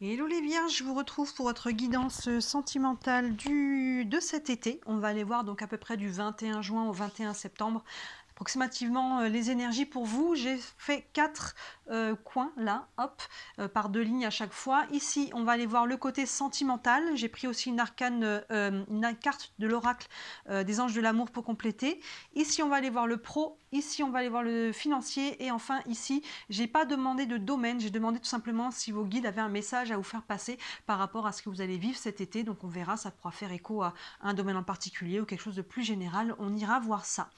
Hello les vierges, je vous retrouve pour votre guidance sentimentale de cet été. On va aller voir donc à peu près du 21 juin au 21 septembre approximativement les énergies pour vous. J'ai fait 4 coins là, hop, par 2 lignes à chaque fois. Ici, on va aller voir le côté sentimental. J'ai pris aussi une arcane, une carte de l'oracle des anges de l'amour pour compléter. Ici, on va aller voir le pro. Ici, on va aller voir le financier. Et enfin, ici, j'ai pas demandé de domaine. J'ai demandé tout simplement si vos guides avaient un message à vous faire passer par rapport à ce que vous allez vivre cet été. Donc, on verra, ça pourra faire écho à un domaine en particulier ou quelque chose de plus général. On ira voir ça.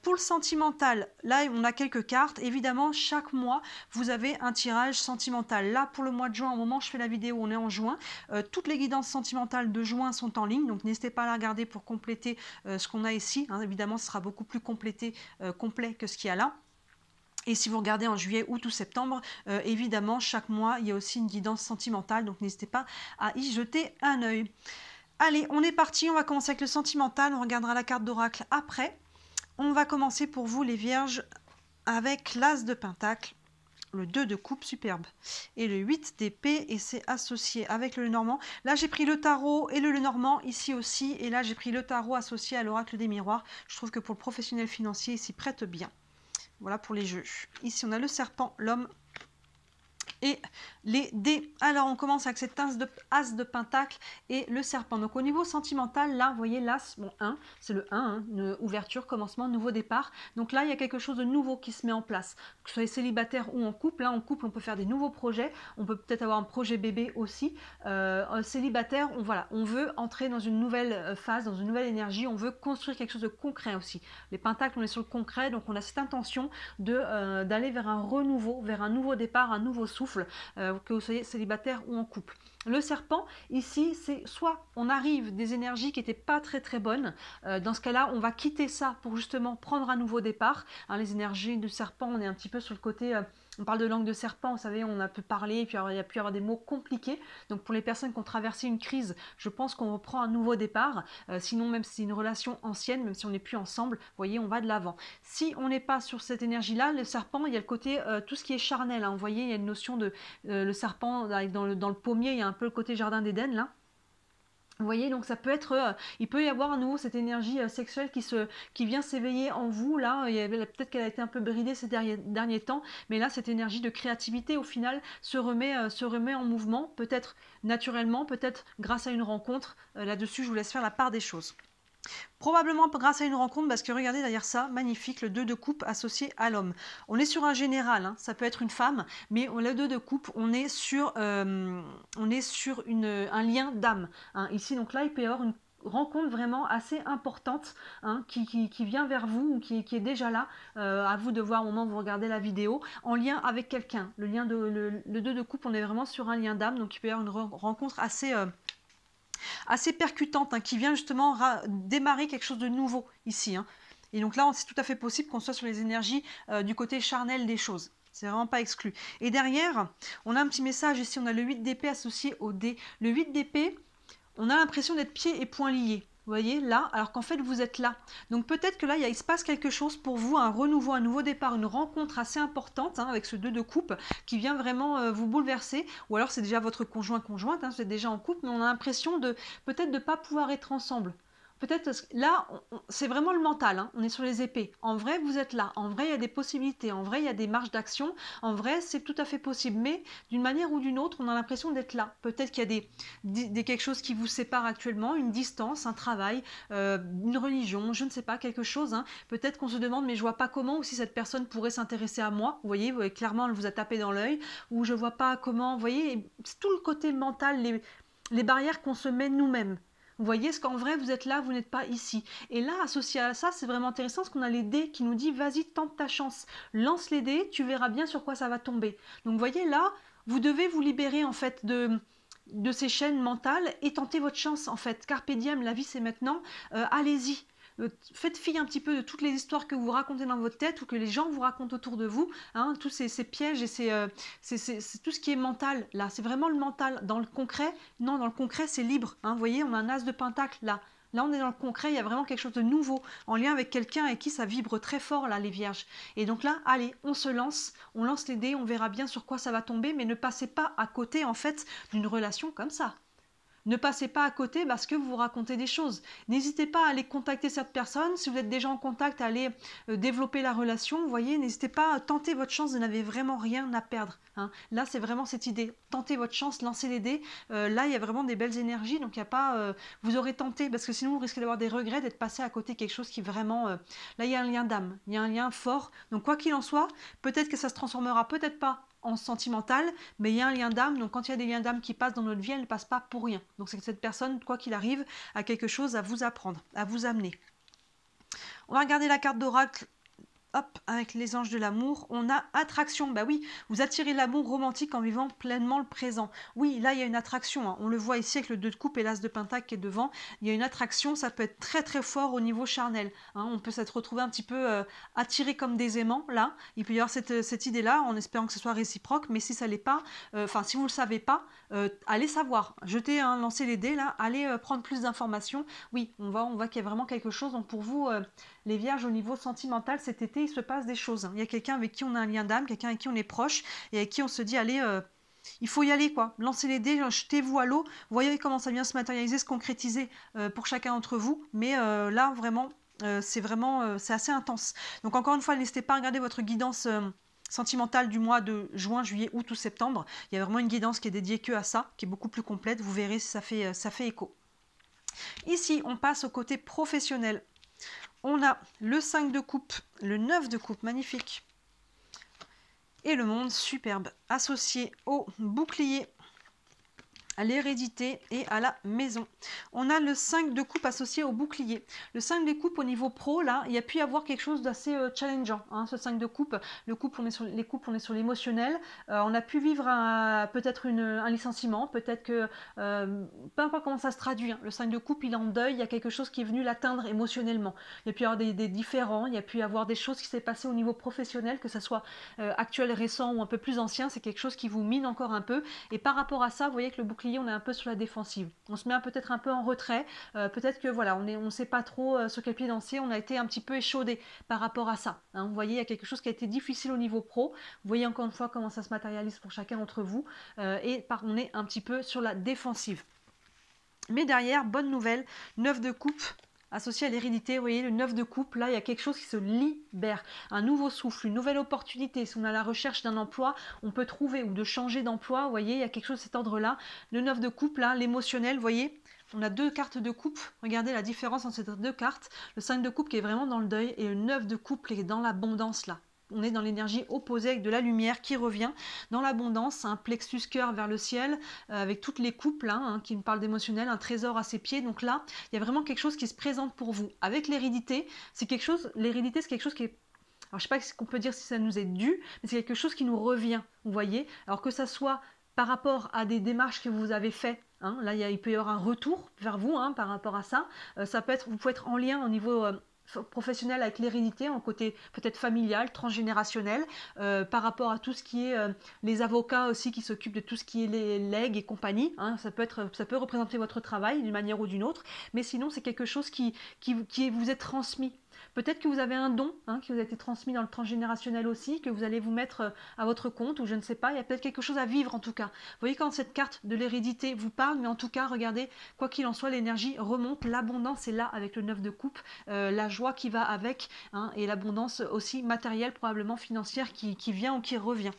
Pour le sentimental, là, on a quelques cartes. Évidemment, chaque mois, vous avez un tirage sentimental. Là, pour le mois de juin, au moment où je fais la vidéo, on est en juin. Toutes les guidances sentimentales de juin sont en ligne. Donc, n'hésitez pas à la regarder pour compléter ce qu'on a ici. Hein, évidemment, ce sera beaucoup plus complet que ce qu'il y a là. Et si vous regardez en juillet, août ou septembre, évidemment, chaque mois, il y a aussi une guidance sentimentale. Donc, n'hésitez pas à y jeter un œil. Allez, on est parti. On va commencer avec le sentimental. On regardera la carte d'oracle après. On va commencer pour vous, les vierges, avec l'as de pentacle, le 2 de coupe, superbe, et le 8 d'épée, et c'est associé avec le Lenormand. Là, j'ai pris le tarot et le Lenormand, ici aussi, et là, j'ai pris le tarot associé à l'oracle des miroirs. Je trouve que pour le professionnel financier, il s'y prête bien. Voilà pour les jeux. Ici, on a le serpent, l'homme et les dés. Alors, on commence avec cet as de pentacle et le serpent. Donc, au niveau sentimental, là, vous voyez l'as, bon, 1, c'est le 1, hein, une ouverture, commencement, nouveau départ. Donc là, il y a quelque chose de nouveau qui se met en place. Que ce soit célibataire ou en couple, là, en couple, on peut faire des nouveaux projets. On peut peut-être avoir un projet bébé aussi. Célibataire, voilà, on veut entrer dans une nouvelle phase, dans une nouvelle énergie. On veut construire quelque chose de concret aussi. Les pentacles, on est sur le concret, donc on a cette intention d'aller vers un renouveau, vers un nouveau départ, un nouveau souffle, que vous soyez célibataire ou en couple. Le serpent, ici, c'est soit on arrive des énergies qui n'étaient pas très bonnes, dans ce cas-là, on va quitter ça pour justement prendre un nouveau départ. Hein, les énergies du serpent, on est un petit peu sur le côté... on parle de langue de serpent, vous savez, on a pu parler, et puis il y a pu y avoir des mots compliqués. Donc pour les personnes qui ont traversé une crise, je pense qu'on reprend un nouveau départ. Sinon, même si c'est une relation ancienne, même si on n'est plus ensemble, vous voyez, on va de l'avant. Si on n'est pas sur cette énergie-là, le serpent, il y a le côté, tout ce qui est charnel. Hein, vous voyez, il y a une notion de le serpent, dans le pommier, il y a un peu le côté jardin d'Éden, là. Vous voyez, donc ça peut être, il peut y avoir à nouveau cette énergie sexuelle qui vient s'éveiller en vous, là, peut-être qu'elle a été un peu bridée ces derniers temps, mais là, cette énergie de créativité, au final, se remet en mouvement, peut-être naturellement, peut-être grâce à une rencontre. Là-dessus, je vous laisse faire la part des choses. Probablement grâce à une rencontre, parce que regardez derrière ça, magnifique, le 2 de coupe associé à l'homme. On est sur un général, hein, ça peut être une femme, mais le 2 de coupe, on est sur un lien d'âme. Hein. Ici, donc là, il peut y avoir une rencontre vraiment assez importante, hein, qui vient vers vous, ou qui est déjà là, à vous de voir au moment où vous regardez la vidéo, en lien avec quelqu'un. Le 2 de coupe, on est vraiment sur un lien d'âme, donc il peut y avoir une rencontre assez percutante, hein, qui vient justement démarrer quelque chose de nouveau ici. Hein. Et donc là, c'est tout à fait possible qu'on soit sur les énergies du côté charnel des choses. C'est vraiment pas exclu. Et derrière, on a un petit message ici, on a le 8 d'épée associé au dé. Le 8 d'épée, on a l'impression d'être pieds et poings liés. Vous voyez, là, alors qu'en fait, vous êtes là. Donc peut-être que là, il se passe quelque chose pour vous, un renouveau, un nouveau départ, une rencontre assez importante, hein, avec ce 2 de coupe qui vient vraiment vous bouleverser. Ou alors, c'est déjà votre conjointe, hein, vous êtes déjà en couple, mais on a l'impression peut-être de ne pas pouvoir être ensemble. Peut-être là, c'est vraiment le mental, hein, on est sur les épées. En vrai, vous êtes là. En vrai, il y a des possibilités. En vrai, il y a des marges d'action. En vrai, c'est tout à fait possible. Mais d'une manière ou d'une autre, on a l'impression d'être là. Peut-être qu'il y a quelque chose qui vous sépare actuellement, une distance, un travail, une religion, je ne sais pas, quelque chose. Hein. Peut-être qu'on se demande, mais je vois pas comment, ou si cette personne pourrait s'intéresser à moi. Vous voyez, clairement, elle vous a tapé dans l'œil. Ou je vois pas comment, vous voyez, c'est tout le côté mental, les barrières qu'on se met nous-mêmes. Vous voyez, ce qu'en vrai, vous êtes là, vous n'êtes pas ici. Et là, associé à ça, c'est vraiment intéressant parce qu'on a les dés qui nous dit, vas-y, tente ta chance. Lance les dés, tu verras bien sur quoi ça va tomber. Donc, vous voyez, là, vous devez vous libérer, en fait, de ces chaînes mentales et tenter votre chance, en fait. Carpe diem, la vie, c'est maintenant. Allez-y. Faites fi un petit peu de toutes les histoires que vous racontez dans votre tête ou que les gens vous racontent autour de vous, hein, tous ces pièges et c'est tout ce qui est mental là, c'est vraiment le mental. Dans le concret, non, dans le concret c'est libre, hein, vous voyez, on a un as de pentacle là. Là, on est dans le concret, il y a vraiment quelque chose de nouveau, en lien avec quelqu'un avec qui ça vibre très fort, là, les vierges. Et donc là, allez, on se lance, on lance les dés, on verra bien sur quoi ça va tomber, mais ne passez pas à côté, en fait, d'une relation comme ça. Ne passez pas à côté parce que vous vous racontez des choses. N'hésitez pas à aller contacter cette personne. Si vous êtes déjà en contact, à aller développer la relation. Vous voyez, n'hésitez pas à tenter votre chance. Vous n'avez vraiment rien à perdre. Hein. Là, c'est vraiment cette idée. Tentez votre chance, lancez les dés. Là, il y a vraiment des belles énergies. Donc, il n'y a pas... vous aurez tenté parce que sinon, vous risquez d'avoir des regrets, d'être passé à côté de quelque chose qui vraiment... là, il y a un lien d'âme. Il y a un lien fort. Donc, quoi qu'il en soit, peut-être que ça se transformera, peut-être pas en sentimental, mais il y a un lien d'âme, donc quand il y a des liens d'âme qui passent dans notre vie, elles ne passent pas pour rien. Donc c'est que cette personne, quoi qu'il arrive, a quelque chose à vous apprendre, à vous amener. On va regarder la carte d'oracle. Hop, avec les anges de l'amour, on a attraction. Bah oui, vous attirez l'amour romantique en vivant pleinement le présent. Oui, là, il y a une attraction. Hein. On le voit ici avec le 2 de coupe et l'as de pentacle qui est devant. Il y a une attraction, ça peut être très très fort au niveau charnel. Hein. On peut s'être retrouvé un petit peu attiré comme des aimants, là. Il peut y avoir cette idée-là, en espérant que ce soit réciproque. Mais si ça l'est pas, si vous ne le savez pas, allez savoir. Jetez, lancez les dés, là. Allez prendre plus d'informations. Oui, on voit qu'il y a vraiment quelque chose. Donc pour vous... les vierges, au niveau sentimental, cet été, il se passe des choses. Il y a quelqu'un avec qui on a un lien d'âme, quelqu'un avec qui on est proche, et avec qui on se dit, allez, il faut y aller, quoi. Lancez les dés, jetez-vous à l'eau. Voyez comment ça vient se matérialiser, se concrétiser pour chacun d'entre vous. Mais là, vraiment, c'est assez intense. Donc encore une fois, n'hésitez pas à regarder votre guidance sentimentale du mois de juin, juillet, août ou septembre. Il y a vraiment une guidance qui est dédiée que à ça, qui est beaucoup plus complète. Vous verrez si ça fait écho. Ici, on passe au côté professionnel. On a le 5 de coupe, le 9 de coupe, magnifique. Et le monde, superbe, associé au bouclier, à l'hérédité et à la maison. On a le 5 de coupe associé au bouclier. Le 5 de coupe au niveau pro, là, il y a pu y avoir quelque chose d'assez challengeant. Hein, ce 5 de coupe, les couples, on est sur l'émotionnel. On a pu vivre peut-être un licenciement, peut-être que... peu importe comment ça se traduit. Hein, le 5 de coupe, il est en deuil, il y a quelque chose qui est venu l'atteindre émotionnellement. Il y a pu y avoir des différends, il y a pu y avoir des choses qui s'est passées au niveau professionnel, que ce soit actuel, récent ou un peu plus ancien, c'est quelque chose qui vous mine encore un peu. Et par rapport à ça, vous voyez que le bouclier, on est un peu sur la défensive. On se met peut-être un peu en retrait. Peut-être que voilà, on ne sait pas trop sur quel pied danser. On a été un petit peu échaudé par rapport à ça. Hein. Vous voyez, il y a quelque chose qui a été difficile au niveau pro. Vous voyez encore une fois comment ça se matérialise pour chacun d'entre vous. On est un petit peu sur la défensive. Mais derrière, bonne nouvelle, 9 de coupe. Associé à l'hérédité, vous voyez, le 9 de coupe, là, il y a quelque chose qui se libère. Un nouveau souffle, une nouvelle opportunité. Si on a la recherche d'un emploi, on peut trouver, ou de changer d'emploi, vous voyez, il y a quelque chose de cet ordre-là. Le 9 de coupe, là, l'émotionnel, vous voyez, on a deux cartes de coupe. Regardez la différence entre ces deux cartes. Le 5 de coupe qui est vraiment dans le deuil et le 9 de coupe qui est dans l'abondance, là. On est dans l'énergie opposée avec de la lumière qui revient dans l'abondance, un plexus cœur vers le ciel, avec toutes les coupes là, hein, qui me parlent d'émotionnel, un trésor à ses pieds. Donc là, il y a vraiment quelque chose qui se présente pour vous. Avec l'hérédité, l'hérédité c'est quelque chose qui est... Alors je sais pas ce qu'on peut dire si ça nous est dû, mais c'est quelque chose qui nous revient, vous voyez. Alors que ça soit par rapport à des démarches que vous avez faites, hein, là il peut y avoir un retour vers vous hein, par rapport à ça. Ça peut être, vous pouvez être en lien au niveau... professionnel avec l'hérédité, en côté peut-être familial, transgénérationnel, par rapport à tout ce qui est les avocats aussi qui s'occupent de tout ce qui est les legs et compagnie. Hein, ça peut représenter votre travail d'une manière ou d'une autre, mais sinon c'est quelque chose qui vous est transmis. Peut-être que vous avez un don hein, qui vous a été transmis dans le transgénérationnel aussi, que vous allez vous mettre à votre compte, ou je ne sais pas, il y a peut-être quelque chose à vivre en tout cas. Vous voyez quand cette carte de l'hérédité vous parle, mais en tout cas, regardez, quoi qu'il en soit, l'énergie remonte, l'abondance est là avec le 9 de coupe, la joie qui va avec, hein, et l'abondance aussi matérielle, probablement financière, qui vient ou qui revient.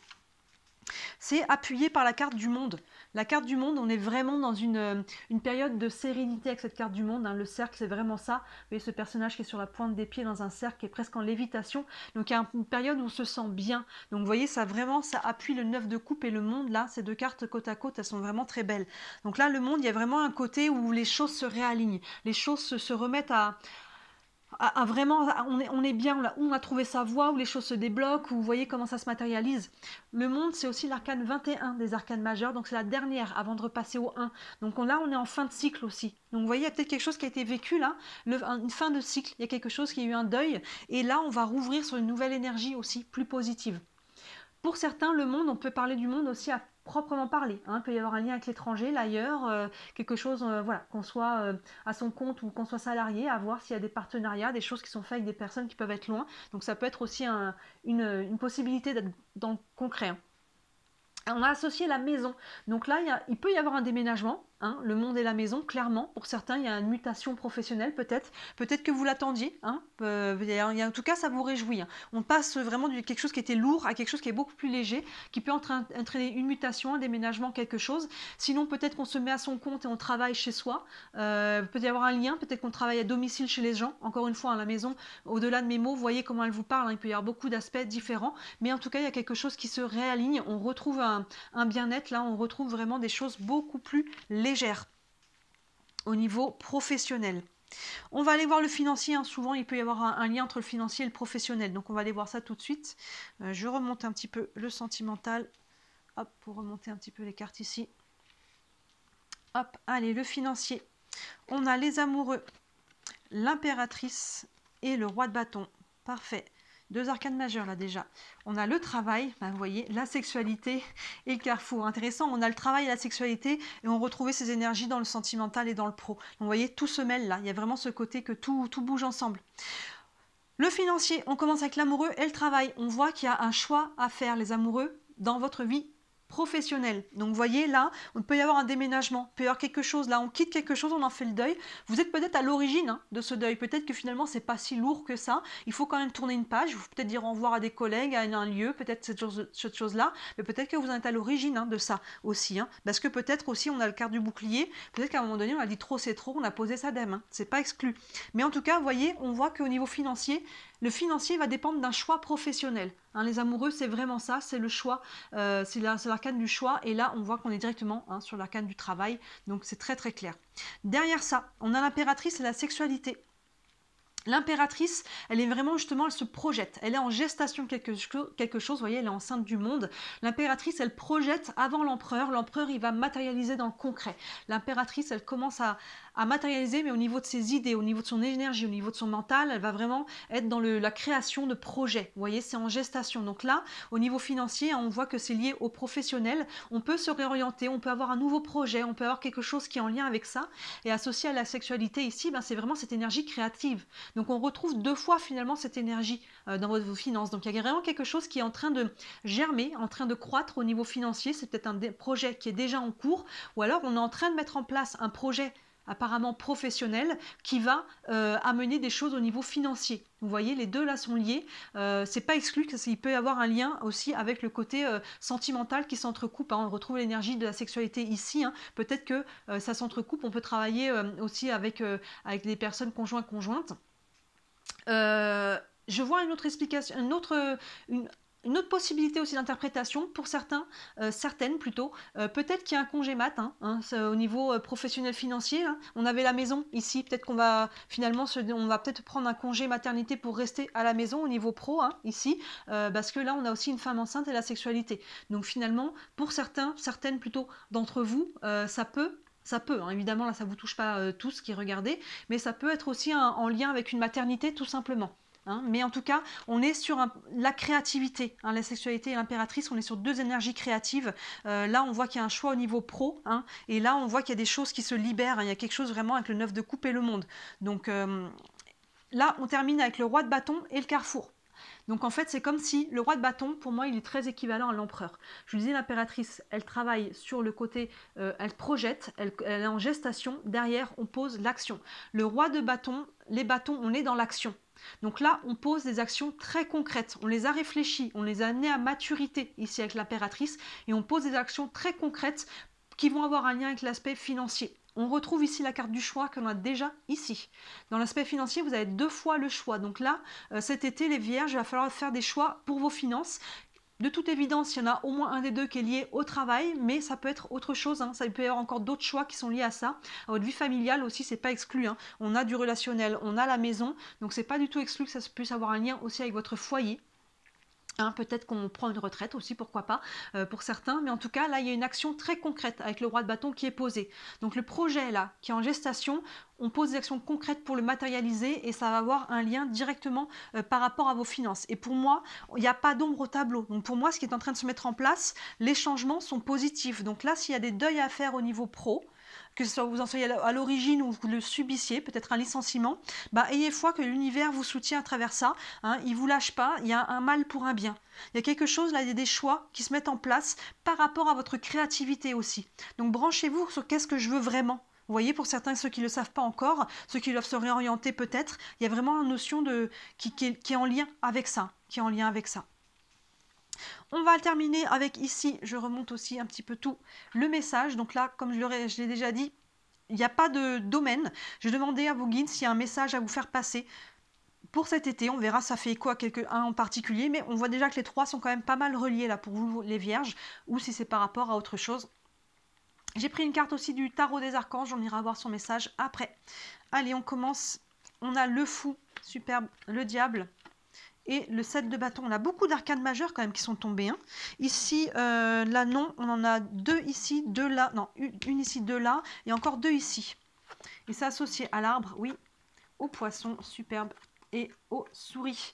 C'est appuyé par la carte du monde. La carte du monde, on est vraiment dans une période de sérénité avec cette carte du monde. Hein. Le cercle, c'est vraiment ça. Vous voyez ce personnage qui est sur la pointe des pieds dans un cercle qui est presque en lévitation. Donc il y a une période où on se sent bien. Donc vous voyez, ça appuie le 9 de coupe et le monde. Là, ces deux cartes côte à côte, elles sont vraiment très belles. Donc là, le monde, il y a vraiment un côté où les choses se réalignent. Les choses se remettent à vraiment, on est bien, où on a trouvé sa voie, où les choses se débloquent, où vous voyez comment ça se matérialise. Le monde, c'est aussi l'arcane 21 des arcanes majeurs, donc c'est la dernière avant de repasser au 1. Donc là, on est en fin de cycle aussi. Donc vous voyez, il y a peut-être quelque chose qui a été vécu là, une fin de cycle, il y a quelque chose qui a eu un deuil, et là, on va rouvrir sur une nouvelle énergie aussi, plus positive. Pour certains, le monde, on peut parler du monde aussi proprement parler, hein. Il peut y avoir un lien avec l'étranger, l'ailleurs, quelque chose, voilà, qu'on soit à son compte ou qu'on soit salarié, à voir s'il y a des partenariats, des choses qui sont faites avec des personnes qui peuvent être loin. Donc ça peut être aussi une possibilité d'être dans le concret, hein. On a associé la maison. Donc là, il peut y avoir un déménagement, hein, le monde et la maison, clairement. Pour certains, il y a une mutation professionnelle, peut-être. Peut-être que vous l'attendiez, hein. En tout cas, ça vous réjouit, hein. On passe vraiment de quelque chose qui était lourd à quelque chose qui est beaucoup plus léger, qui peut entraîner une mutation, un déménagement, quelque chose. Sinon, peut-être qu'on se met à son compte et on travaille chez soi. Peut y avoir un lien, peut-être qu'on travaille à domicile chez les gens. Encore une fois, à la maison, au-delà de mes mots, vous voyez comment elle vous parle, hein. Il peut y avoir beaucoup d'aspects différents. Mais en tout cas, il y a quelque chose qui se réaligne. On retrouve un bien-être, là, on retrouve vraiment des choses beaucoup plus légères au niveau professionnel. On va aller voir le financier, hein. Souvent il peut y avoir un lien entre le financier et le professionnel, donc on va aller voir ça tout de suite. Je remonte un petit peu le sentimental, hop, pour remonter un petit peu les cartes ici. Hop, allez, le financier. On a les amoureux, l'impératrice et le roi de bâton. Parfait. Deux arcanes majeures là déjà. On a le travail, ben, vous voyez, la sexualité et le carrefour. Intéressant, on a le travail et la sexualité et on retrouvait ces énergies dans le sentimental et dans le pro. Donc, vous voyez, tout se mêle là. Il y a vraiment ce côté que tout bouge ensemble. Le financier, on commence avec l'amoureux et le travail. On voit qu'il y a un choix à faire, les amoureux, dans votre vie professionnel. Donc vous voyez là, on peut y avoir un déménagement, il peut y avoir quelque chose, là on quitte quelque chose, on en fait le deuil. Vous êtes peut-être à l'origine, hein, de ce deuil, peut-être que finalement c'est pas si lourd que ça, il faut quand même tourner une page, il faut peut-être dire au revoir à des collègues, à un lieu, peut-être cette chose-là, mais peut-être que vous en êtes à l'origine, hein, de ça aussi, hein, parce que peut-être aussi on a le quart du bouclier, peut-être qu'à un moment donné on a dit trop c'est trop, on a posé sa dème, hein, c'est pas exclu. Mais en tout cas, vous voyez, on voit qu'au niveau financier, le financier va dépendre d'un choix professionnel, hein. Les amoureux, c'est vraiment ça, c'est le choix, c'est l'arcane du choix, et là on voit qu'on est directement, hein, sur l'arcane du travail, donc c'est très très clair. Derrière ça, on a l'impératrice et la sexualité. L'impératrice, elle est vraiment justement, elle se projette, elle est en gestation quelque chose, vous voyez, elle est enceinte du monde. L'impératrice, elle projette avant l'empereur, l'empereur il va matérialiser dans le concret. L'impératrice, elle commence à matérialiser, mais au niveau de ses idées, au niveau de son énergie, au niveau de son mental, elle va vraiment être dans la création de projets. Vous voyez, c'est en gestation. Donc là, au niveau financier, on voit que c'est lié au professionnel. On peut se réorienter, on peut avoir un nouveau projet, on peut avoir quelque chose qui est en lien avec ça. Et associé à la sexualité ici, ben, c'est vraiment cette énergie créative. Donc on retrouve deux fois finalement cette énergie dans vos finances. Donc il y a vraiment quelque chose qui est en train de germer, en train de croître au niveau financier. C'est peut-être un projet qui est déjà en cours, ou alors on est en train de mettre en place un projet apparemment professionnel qui va amener des choses au niveau financier. Vous voyez, les deux là sont liés. C'est pas exclu qu'il peut y avoir un lien aussi avec le côté sentimental qui s'entrecoupe, hein. On retrouve l'énergie de la sexualité ici, hein. Peut-être que ça s'entrecoupe. On peut travailler aussi avec des personnes conjointes. Je vois une autre explication, une autre possibilité aussi d'interprétation pour certaines plutôt. Peut-être qu'il y a un congé mat, hein, au niveau professionnel financier, hein. On avait la maison ici, peut-être qu'on va finalement on va peut-être prendre un congé maternité pour rester à la maison au niveau pro, hein, ici, parce que là on a aussi une femme enceinte et la sexualité. Donc finalement, pour certaines plutôt d'entre vous, ça peut, hein, évidemment là ça ne vous touche pas tous qui regardez, mais ça peut être aussi en lien avec une maternité tout simplement. Hein, mais en tout cas, on est sur la créativité, hein, la sexualité et l'impératrice, on est sur deux énergies créatives. Là, on voit qu'il y a un choix au niveau pro, hein, et là, on voit qu'il y a des choses qui se libèrent, hein, il y a quelque chose vraiment avec le 9 de coupe et le monde. Donc là, on termine avec le roi de bâton et le carrefour. Donc en fait, c'est comme si le roi de bâton, pour moi, il est très équivalent à l'empereur. Je vous disais, l'impératrice, elle travaille sur le côté, elle projette, elle est en gestation. Derrière, on pose l'action. Le roi de bâton, les bâtons, on est dans l'action. Donc là, on pose des actions très concrètes. On les a réfléchies, on les a amenées à maturité ici avec l'impératrice, et on pose des actions très concrètes qui vont avoir un lien avec l'aspect financier. On retrouve ici la carte du choix que l'on a déjà ici. Dans l'aspect financier, vous avez deux fois le choix. Donc là, cet été, les vierges, il va falloir faire des choix pour vos finances. De toute évidence, il y en a au moins un des deux qui est lié au travail, mais ça peut être autre chose, hein. Ça peut y avoir encore d'autres choix qui sont liés à ça. À votre vie familiale aussi, c'est pas exclu, hein. On a du relationnel, on a la maison, donc c'est pas du tout exclu que ça puisse avoir un lien aussi avec votre foyer. Hein, peut-être qu'on prend une retraite aussi, pourquoi pas, pour certains. Mais en tout cas, là, il y a une action très concrète avec le roi de bâton qui est posé. Donc le projet, là, qui est en gestation, on pose des actions concrètes pour le matérialiser et ça va avoir un lien directement par rapport à vos finances. Et pour moi, il n'y a pas d'ombre au tableau. Donc pour moi, ce qui est en train de se mettre en place, les changements sont positifs. Donc là, s'il y a des deuils à faire au niveau pro, que ce soit vous en soyez à l'origine ou vous le subissiez, peut-être un licenciement, bah, ayez foi que l'univers vous soutient à travers ça, hein, il ne vous lâche pas, il y a un mal pour un bien. Il y a quelque chose, là, il y a des choix qui se mettent en place par rapport à votre créativité aussi. Donc branchez-vous sur qu'est-ce que je veux vraiment. Vous voyez, pour certains, ceux qui ne le savent pas encore, ceux qui doivent se réorienter peut-être, il y a vraiment une notion qui est en lien avec ça, qui est en lien avec ça. On va terminer avec ici, je remonte aussi un petit peu tout, le message. Donc là, comme je l'ai déjà dit, il n'y a pas de domaine. Je demandais à vos guides s'il y a un message à vous faire passer pour cet été. On verra, ça fait écho à un en particulier, mais on voit déjà que les trois sont quand même pas mal reliés là pour vous les vierges, ou si c'est par rapport à autre chose. J'ai pris une carte aussi du tarot des archanges, on ira voir son message après. Allez, on commence. On a le fou, superbe, le diable, et le 7 de bâton. On a beaucoup d'arcanes majeures quand même qui sont tombées. Hein. Ici, là non, on en a deux ici, deux là, non, une ici, deux là, et encore deux ici. Et c'est associé à l'arbre, oui, au poisson, superbe, et aux souris.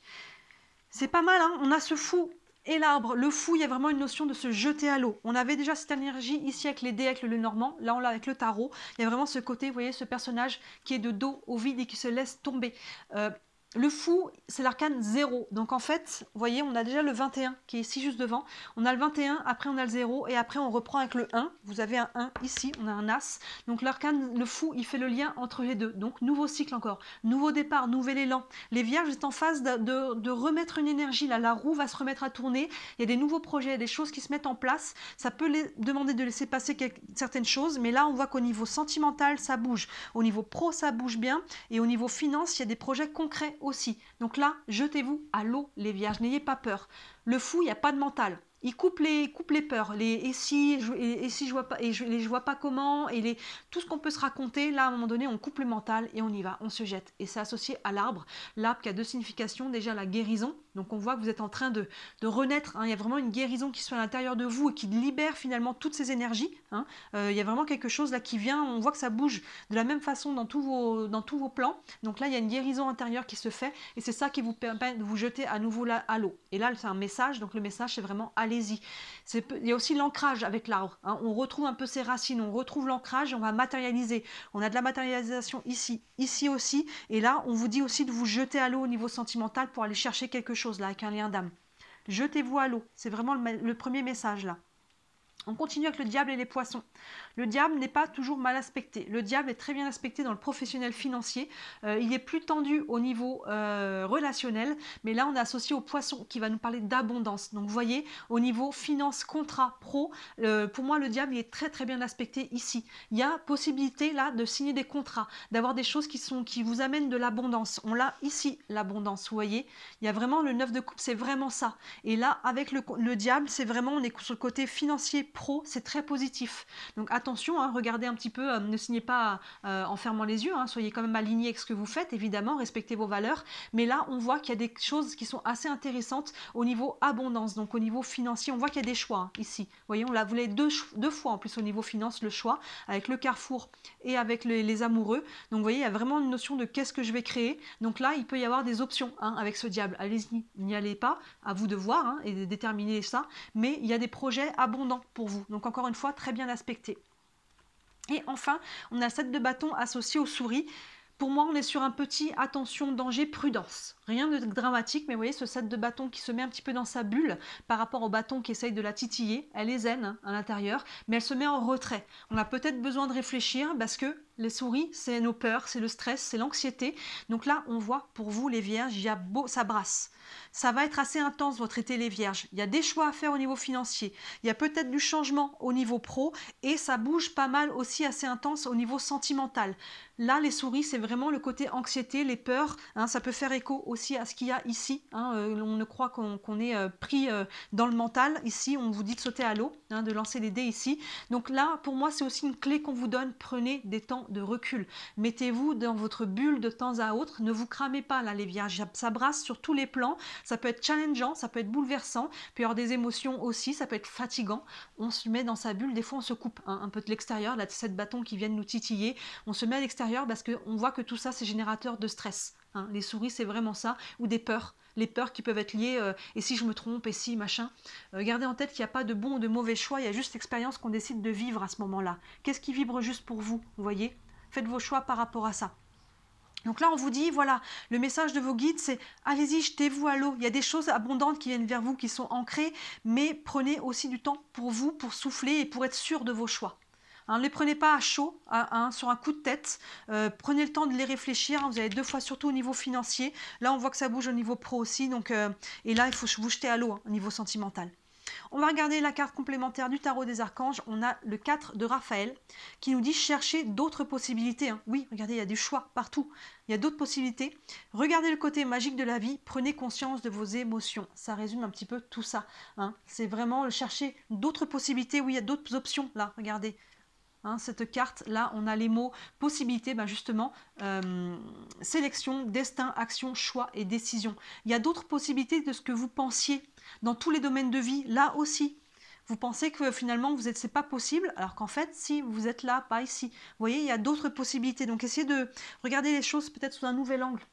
C'est pas mal, hein. On a ce fou et l'arbre. Le fou, il y a vraiment une notion de se jeter à l'eau. On avait déjà cette énergie ici avec les dés, avec le normand. Là, on l'a avec le tarot. Il y a vraiment ce côté, vous voyez, ce personnage qui est de dos au vide et qui se laisse tomber. Le fou, c'est l'arcane 0. Donc en fait, vous voyez, on a déjà le 21 qui est ici juste devant. On a le 21, après on a le 0 et après on reprend avec le 1. Vous avez un 1 ici, on a un as. Donc l'arcane, le fou, il fait le lien entre les deux. Donc nouveau cycle encore, nouveau départ, nouvel élan. Les vierges sont en phase de remettre une énergie. Là, la roue va se remettre à tourner. Il y a des nouveaux projets, des choses qui se mettent en place. Ça peut demander de laisser passer certaines choses, mais là on voit qu'au niveau sentimental, ça bouge. Au niveau pro, ça bouge bien. Et au niveau finance, il y a des projets concrets aussi. Donc là, jetez-vous à l'eau, les vierges, n'ayez pas peur. Le fou, il n'y a pas de mental. Il coupe les peurs, et si je vois pas, et je vois pas comment, et tout ce qu'on peut se raconter, là à un moment donné on coupe le mental et on y va, on se jette. Et c'est associé à l'arbre qui a deux significations, déjà la guérison, donc on voit que vous êtes en train de renaître, hein. Il y a vraiment une guérison qui se fait à l'intérieur de vous et qui libère finalement toutes ces énergies, hein. Il y a vraiment quelque chose là qui vient, on voit que ça bouge de la même façon dans tous vos plans, donc là il y a une guérison intérieure qui se fait et c'est ça qui vous permet de vous jeter à nouveau là, à l'eau. Et là c'est un message, donc le message c'est vraiment allez-y. Il y a aussi l'ancrage avec l'arbre, hein. On retrouve un peu ses racines, on retrouve l'ancrage et on va matérialiser. On a de la matérialisation ici, ici aussi, et là on vous dit aussi de vous jeter à l'eau au niveau sentimental pour aller chercher quelque chose là avec un lien d'âme. Jetez-vous à l'eau, c'est vraiment le premier message là. On continue avec le diable et les poissons. Le diable n'est pas toujours mal aspecté. Le diable est très bien aspecté dans le professionnel financier. Il est plus tendu au niveau relationnel, mais là on est associé au poisson qui va nous parler d'abondance. Donc vous voyez, au niveau finance, contrat, pro, pour moi le diable il est très très bien aspecté ici. Il y a possibilité là de signer des contrats, d'avoir des choses qui vous amènent de l'abondance. On l'a ici, l'abondance, vous voyez. Il y a vraiment le 9 de coupe, c'est vraiment ça. Et là, avec le diable, c'est vraiment, on est sur le côté financier, pro, c'est très positif. Donc attention, hein, regardez un petit peu, ne signez pas en fermant les yeux, hein, soyez quand même aligné avec ce que vous faites, évidemment, respectez vos valeurs. Mais là, on voit qu'il y a des choses qui sont assez intéressantes au niveau abondance, donc au niveau financier. On voit qu'il y a des choix hein, ici. Vous voyez, vous l'avez deux fois en plus au niveau finance, le choix, avec le carrefour et avec les amoureux. Donc vous voyez, il y a vraiment une notion de qu'est-ce que je vais créer. Donc là, il peut y avoir des options hein, avec ce diable. Allez-y, n'y allez pas, à vous de voir hein, et de déterminer ça. Mais il y a des projets abondants pour vous. Donc encore une fois, très bien aspecté. Et enfin, on a le 7 de bâton associé aux souris. Pour moi, on est sur un petit attention, danger, prudence. Rien de dramatique, mais vous voyez ce 7 de bâton qui se met un petit peu dans sa bulle par rapport au bâton qui essaye de la titiller. Elle est zen hein, à l'intérieur, mais elle se met en retrait. On a peut-être besoin de réfléchir parce que les souris, c'est nos peurs, c'est le stress, c'est l'anxiété. Donc là, on voit pour vous les vierges, il y a ça brasse. Ça va être assez intense votre été les vierges. Il y a des choix à faire au niveau financier. Il y a peut-être du changement au niveau pro et ça bouge pas mal aussi assez intense au niveau sentimental. Là, les souris, c'est vraiment le côté anxiété, les peurs. Hein, ça peut faire écho aussi à ce qu'il y a ici. Hein, on ne croit qu'on est pris dans le mental. Ici, on vous dit de sauter à l'eau, hein, de lancer les dés ici. Donc là, pour moi, c'est aussi une clé qu'on vous donne. Prenez des temps temps de recul. Mettez-vous dans votre bulle de temps à autre. Ne vous cramez pas là les vierges. Ça brasse sur tous les plans. Ça peut être challengeant, ça peut être bouleversant. Il peut y avoir des émotions aussi, ça peut être fatigant. On se met dans sa bulle. Des fois on se coupe un peu de l'extérieur. Là, cette bâton qui viennent nous titiller. On se met à l'extérieur parce qu'on voit que tout ça c'est générateur de stress. Les souris c'est vraiment ça. Ou des peurs. Les peurs qui peuvent être liées, et si je me trompe, et si, machin. Gardez en tête qu'il n'y a pas de bon ou de mauvais choix, il y a juste l'expérience qu'on décide de vivre à ce moment-là. Qu'est-ce qui vibre juste pour vous, vous voyez? Faites vos choix par rapport à ça. Donc là, on vous dit, voilà, le message de vos guides, c'est allez-y, jetez-vous à l'eau. Il y a des choses abondantes qui viennent vers vous, qui sont ancrées, mais prenez aussi du temps pour vous, pour souffler et pour être sûr de vos choix. Ne les prenez pas à chaud, sur un coup de tête. Prenez le temps de les réfléchir. Vous avez 2 fois, surtout au niveau financier. Là, on voit que ça bouge au niveau pro aussi. Donc, et là, il faut vous jeter à l'eau au niveau sentimental. On va regarder la carte complémentaire du tarot des archanges. On a le 4 de Raphaël qui nous dit chercher d'autres possibilités. Oui, regardez, il y a du choix partout. Il y a d'autres possibilités. Regardez le côté magique de la vie. Prenez conscience de vos émotions. Ça résume un petit peu tout ça. C'est vraiment chercher d'autres possibilités. Oui, il y a d'autres options là. Regardez. Cette carte, là, on a les mots possibilité, justement, sélection, destin, action, choix et décision. Il y a d'autres possibilités de ce que vous pensiez dans tous les domaines de vie, là aussi. Vous pensez que finalement, c'est pas possible, alors qu'en fait, si, vous êtes là, pas ici. Vous voyez, il y a d'autres possibilités. Donc, essayez de regarder les choses peut-être sous un nouvel angle.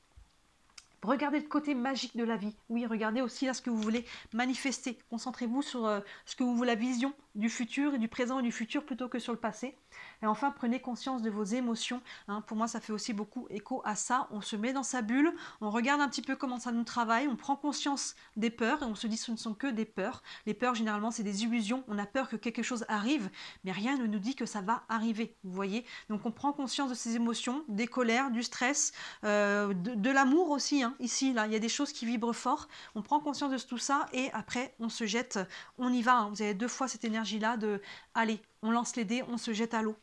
Regardez le côté magique de la vie. Oui, regardez aussi là ce que vous voulez manifester. Concentrez-vous sur ce que vous voulez, la vision du futur et du présent et du futur plutôt que sur le passé. Et enfin, prenez conscience de vos émotions. Pour moi, ça fait aussi beaucoup écho à ça. On se met dans sa bulle, on regarde un petit peu comment ça nous travaille, on prend conscience des peurs et on se dit que ce ne sont que des peurs. Les peurs, généralement, c'est des illusions. On a peur que quelque chose arrive, mais rien ne nous dit que ça va arriver. Vous voyez? Donc, on prend conscience de ces émotions, des colères, du stress, de l'amour aussi. Ici, là, il y a des choses qui vibrent fort. On prend conscience de tout ça et après, on se jette, on y va. Vous avez 2 fois cette énergie-là de « allez, on lance les dés, on se jette à l'eau ».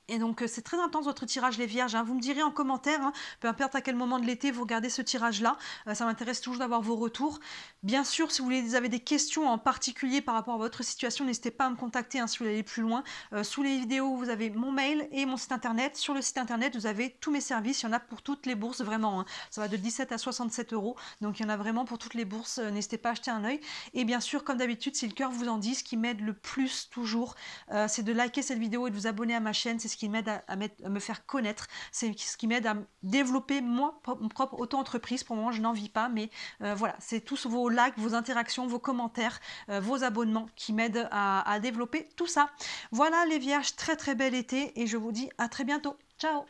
Et donc, c'est très intense votre tirage, les vierges. Vous me direz en commentaire, peu importe à quel moment de l'été vous regardez ce tirage-là. Ça m'intéresse toujours d'avoir vos retours. Bien sûr, si vous avez des questions en particulier par rapport à votre situation, n'hésitez pas à me contacter si vous voulez aller plus loin. Sous les vidéos, vous avez mon mail et mon site internet. Sur le site internet, vous avez tous mes services. Il y en a pour toutes les bourses, vraiment. Ça va de 17 à 67 €. Donc, il y en a vraiment pour toutes les bourses. N'hésitez pas à jeter un œil. Et bien sûr, comme d'habitude, si le cœur vous en dit, ce qui m'aide le plus toujours, c'est de liker cette vidéo et de vous abonner à ma chaîne. C'est ce qui m'aide à me faire connaître, c'est ce qui m'aide à développer mon propre auto-entreprise. Pour le moment, je n'en vis pas, mais voilà, c'est tous vos likes, vos interactions, vos commentaires, vos abonnements qui m'aident à développer tout ça. Voilà les vierges, très très bel été et je vous dis à très bientôt. Ciao!